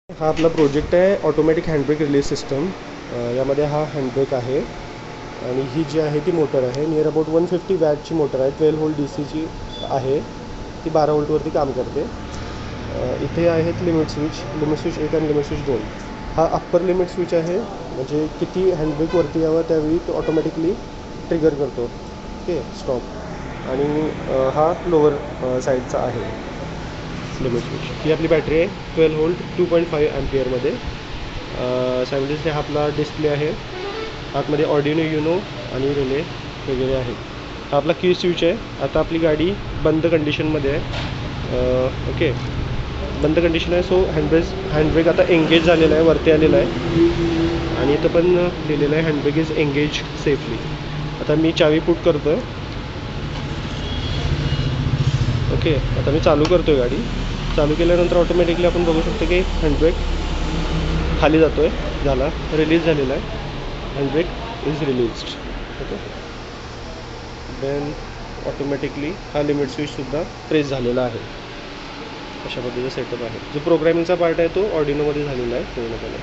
हा आपला प्रोजेक्ट आहे ऑटोमॅटिक हँडब्रेक रिलीज सिस्टम. यामध्ये हा हँडब्रेक आहे आणि ही जी आहे ती मोटर आहे. नियर अबाउट 150 वॅटची मोटर आहे. 12 व्होल्ट DC ची आहे. ती 12 व्होल्टवरती काम करते. इथे आहेत लिमिट स्विच 1 आणि लिमिट स्विच 2. हा अप्पर लिमिट स्विच आहे, म्हणजे किती हँडब्रेक वरती यावं त्यावेळी तो ऑटोमॅटिकली ट्रिगर करतो. Okay, stop. आणि हा लोअर साईडचा आहे लिमिट स्विच. ही आपली बॅटरी आहे 12 व्होल्ट 2.5 ॲम्पियरमध्ये. सायमल्टेनियसली हा आपला डिस्प्ले आहे. आतमध्ये ऑर्डिनो युनो आणि रिले वगैरे आहे. हा आपला की स्विच आहे. आता आपली गाडी बंद कंडिशनमध्ये आहे. ओके, बंद कंडिशन आहे. सो हँडब्रेक आता एंगेज झालेला आहे, वरती आलेला आहे. आणि इथं पण लिहिलेलं आहे हँडब्रेक इज एंगेज सेफली. आता मी चावी पुट करतो आहे. ओके, आता मी चालू करतो आहे गाडी. चालू केल्यानंतर ऑटोमॅटिकली आपण बघू शकतो की हँडब्रेक खाली जातो आहे. झाला, रिलीज झालेला आहे. Handbrake is released. Okay, then automatically हा लिमिट स्विचसुद्धा प्रेस झालेला आहे. अशा पद्धतीचा सेटअप आहे. जो प्रोग्रामिंगचा पार्ट आहे तो ऑर्डिनोमध्ये झालेला आहे पूर्णपणे.